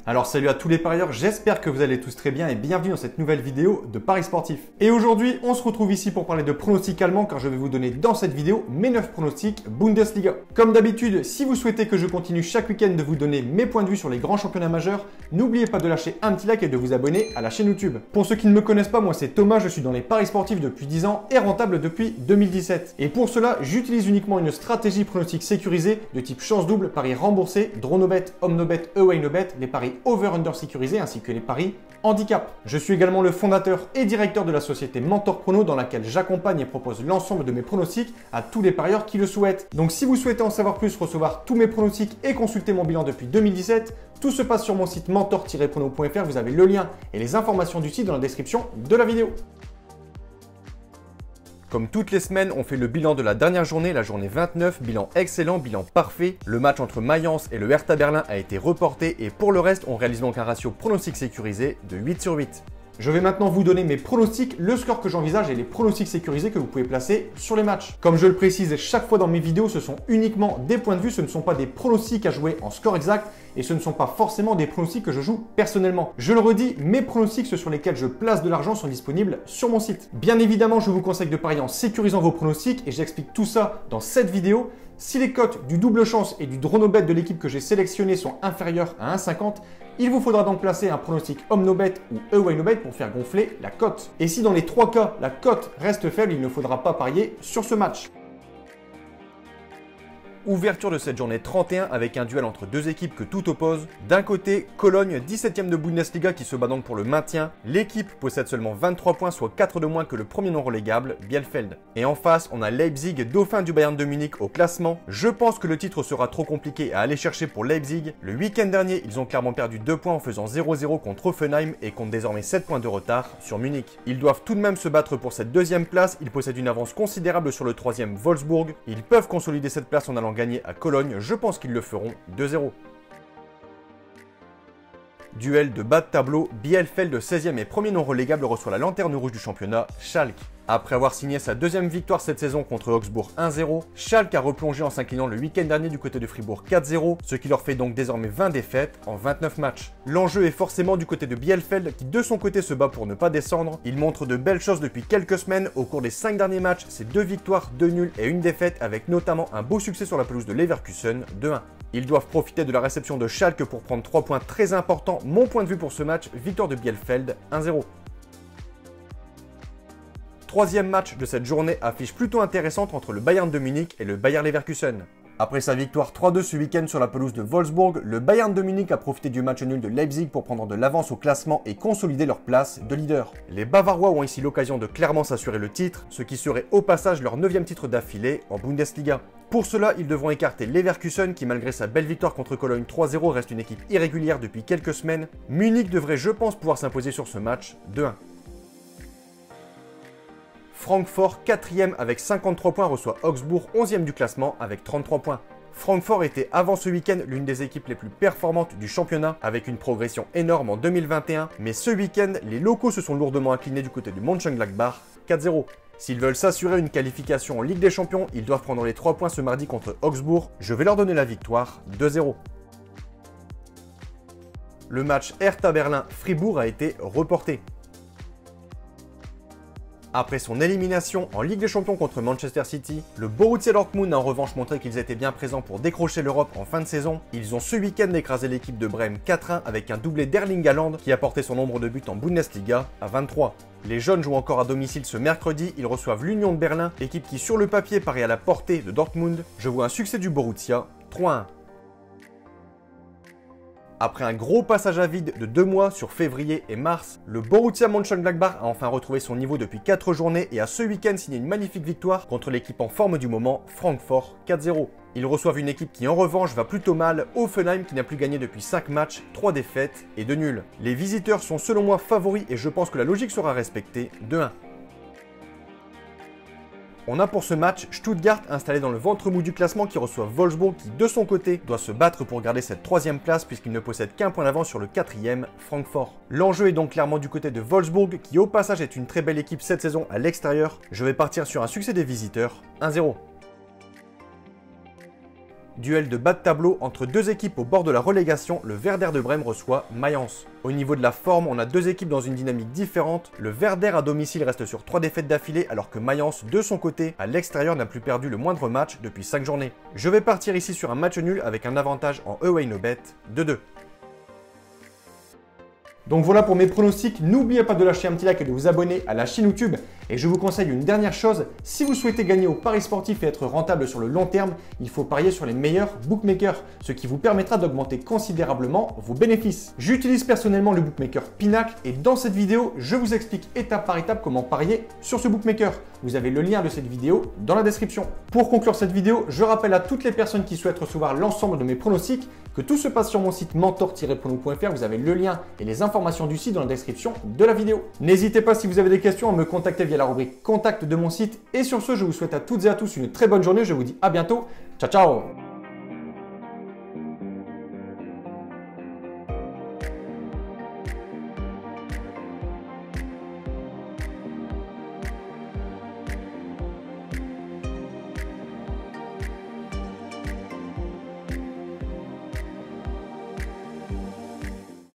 Alors salut à tous les parieurs, j'espère que vous allez tous très bien et bienvenue dans cette nouvelle vidéo de Paris Sportif. Et aujourd'hui, on se retrouve ici pour parler de pronostics allemands car je vais vous donner dans cette vidéo mes 9 pronostics Bundesliga. Comme d'habitude, si vous souhaitez que je continue chaque week-end de vous donner mes points de vue sur les grands championnats majeurs, n'oubliez pas de lâcher un petit like et de vous abonner à la chaîne YouTube. Pour ceux qui ne me connaissent pas, moi c'est Thomas, je suis dans les paris sportifs depuis 10 ans et rentable depuis 2017. Et pour cela, j'utilise uniquement une stratégie pronostic sécurisée de type chance double, paris remboursé, draw no bet, home no bet, away no bet, les paris over-under sécurisés ainsi que les paris handicap. Je suis également le fondateur et directeur de la société Mentor Prono dans laquelle j'accompagne et propose l'ensemble de mes pronostics à tous les parieurs qui le souhaitent. Donc si vous souhaitez en savoir plus, recevoir tous mes pronostics et consulter mon bilan depuis 2017, tout se passe sur mon site mentor-prono.fr, vous avez le lien et les informations du site dans la description de la vidéo. Comme toutes les semaines, on fait le bilan de la dernière journée, la journée 29, bilan excellent, bilan parfait. Le match entre Mayence et le Hertha Berlin a été reporté et pour le reste, on réalise donc un ratio pronostic sécurisé de 8 sur 8. Je vais maintenant vous donner mes pronostics, le score que j'envisage et les pronostics sécurisés que vous pouvez placer sur les matchs. Comme je le précise chaque fois dans mes vidéos, ce sont uniquement des points de vue, ce ne sont pas des pronostics à jouer en score exact et ce ne sont pas forcément des pronostics que je joue personnellement. Je le redis, mes pronostics, ceux sur lesquels je place de l'argent, sont disponibles sur mon site. Bien évidemment, je vous conseille de parier en sécurisant vos pronostics et j'explique tout ça dans cette vidéo. Si les cotes du double chance et du draw no bet de l'équipe que j'ai sélectionné sont inférieures à 1,50, il vous faudra donc placer un pronostic home no bet ou away no bet pour faire gonfler la cote. Et si dans les trois cas, la cote reste faible, il ne faudra pas parier sur ce match. Ouverture de cette journée 31 avec un duel entre deux équipes que tout oppose. D'un côté, Cologne, 17e de Bundesliga qui se bat donc pour le maintien. L'équipe possède seulement 23 points, soit 4 de moins que le premier non relégable, Bielefeld. Et en face, on a Leipzig, dauphin du Bayern de Munich au classement. Je pense que le titre sera trop compliqué à aller chercher pour Leipzig. Le week-end dernier, ils ont clairement perdu 2 points en faisant 0-0 contre Hoffenheim et comptent désormais 7 points de retard sur Munich. Ils doivent tout de même se battre pour cette deuxième place. Ils possèdent une avance considérable sur le troisième Wolfsburg. Ils peuvent consolider cette place en allant gagner à Cologne, je pense qu'ils le feront 2-0. Duel de bas de tableau, Bielefeld 16e et premier non relégable reçoit la lanterne rouge du championnat, Schalke. Après avoir signé sa deuxième victoire cette saison contre Augsbourg 1-0, Schalke a replongé en s'inclinant le week-end dernier du côté de Fribourg 4-0, ce qui leur fait donc désormais 20 défaites en 29 matchs. L'enjeu est forcément du côté de Bielefeld qui de son côté se bat pour ne pas descendre. Il montre de belles choses depuis quelques semaines. Au cours des 5 derniers matchs, c'est 2 victoires, 2 nuls et 1 défaite avec notamment un beau succès sur la pelouse de Leverkusen 2-1. Ils doivent profiter de la réception de Schalke pour prendre 3 points très importants. Mon point de vue pour ce match, victoire de Bielefeld 1-0. Troisième match de cette journée, affiche plutôt intéressante entre le Bayern de Munich et le Bayer Leverkusen. Après sa victoire 3-2 ce week-end sur la pelouse de Wolfsburg, le Bayern de Munich a profité du match nul de Leipzig pour prendre de l'avance au classement et consolider leur place de leader. Les Bavarois ont ici l'occasion de clairement s'assurer le titre, ce qui serait au passage leur 9e titre d'affilée en Bundesliga. Pour cela, ils devront écarter Leverkusen qui, malgré sa belle victoire contre Cologne 3-0, reste une équipe irrégulière depuis quelques semaines. Munich devrait, je pense, pouvoir s'imposer sur ce match 2-1. Francfort, 4e avec 53 points, reçoit Augsbourg, 11e du classement avec 33 points. Francfort était avant ce week-end l'une des équipes les plus performantes du championnat avec une progression énorme en 2021, mais ce week-end, les locaux se sont lourdement inclinés du côté du Mönchengladbach 4-0. S'ils veulent s'assurer une qualification en Ligue des Champions, ils doivent prendre les 3 points ce mardi contre Augsbourg. Je vais leur donner la victoire 2-0. Le match Hertha Berlin-Fribourg a été reporté. Après son élimination en Ligue des Champions contre Manchester City, le Borussia Dortmund a en revanche montré qu'ils étaient bien présents pour décrocher l'Europe en fin de saison. Ils ont ce week-end écrasé l'équipe de Brême 4-1 avec un doublé d'Erling Haaland qui a porté son nombre de buts en Bundesliga à 23. Les jaunes jouent encore à domicile ce mercredi, ils reçoivent l'Union de Berlin, équipe qui sur le papier paraît à la portée de Dortmund. Je vois un succès du Borussia 3-1. Après un gros passage à vide de 2 mois sur février et mars, le Borussia Mönchengladbach a enfin retrouvé son niveau depuis 4 journées et a ce week-end signé une magnifique victoire contre l'équipe en forme du moment, Francfort 4-0. Ils reçoivent une équipe qui en revanche va plutôt mal, Hoffenheim qui n'a plus gagné depuis 5 matchs, 3 défaites et 2 nuls. Les visiteurs sont selon moi favoris et je pense que la logique sera respectée 2-1. On a pour ce match Stuttgart installé dans le ventre mou du classement qui reçoit Wolfsburg qui de son côté doit se battre pour garder cette 3e place puisqu'il ne possède qu'un point d'avance sur le 4e Francfort. L'enjeu est donc clairement du côté de Wolfsburg qui au passage est une très belle équipe cette saison à l'extérieur. Je vais partir sur un succès des visiteurs 1-0. Duel de bas de tableau entre deux équipes au bord de la relégation, le Werder de Brême reçoit Mayence. Au niveau de la forme, on a deux équipes dans une dynamique différente. Le Werder à domicile reste sur 3 défaites d'affilée alors que Mayence, de son côté, à l'extérieur n'a plus perdu le moindre match depuis 5 journées. Je vais partir ici sur un match nul avec un avantage en away no bet de 2. Donc voilà pour mes pronostics, n'oubliez pas de lâcher un petit like et de vous abonner à la chaîne YouTube. Et je vous conseille une dernière chose, si vous souhaitez gagner au paris sportif et être rentable sur le long terme, il faut parier sur les meilleurs bookmakers, ce qui vous permettra d'augmenter considérablement vos bénéfices. J'utilise personnellement le bookmaker Pinac et dans cette vidéo, je vous explique étape par étape comment parier sur ce bookmaker. Vous avez le lien de cette vidéo dans la description. Pour conclure cette vidéo, je rappelle à toutes les personnes qui souhaitent recevoir l'ensemble de mes pronostics que tout se passe sur mon site mentor-prono.fr. Vous avez le lien et les informations du site dans la description de la vidéo. N'hésitez pas si vous avez des questions à me contacter via la rubrique contact de mon site. Et sur ce, je vous souhaite à toutes et à tous une très bonne journée. Je vous dis à bientôt. Ciao, ciao!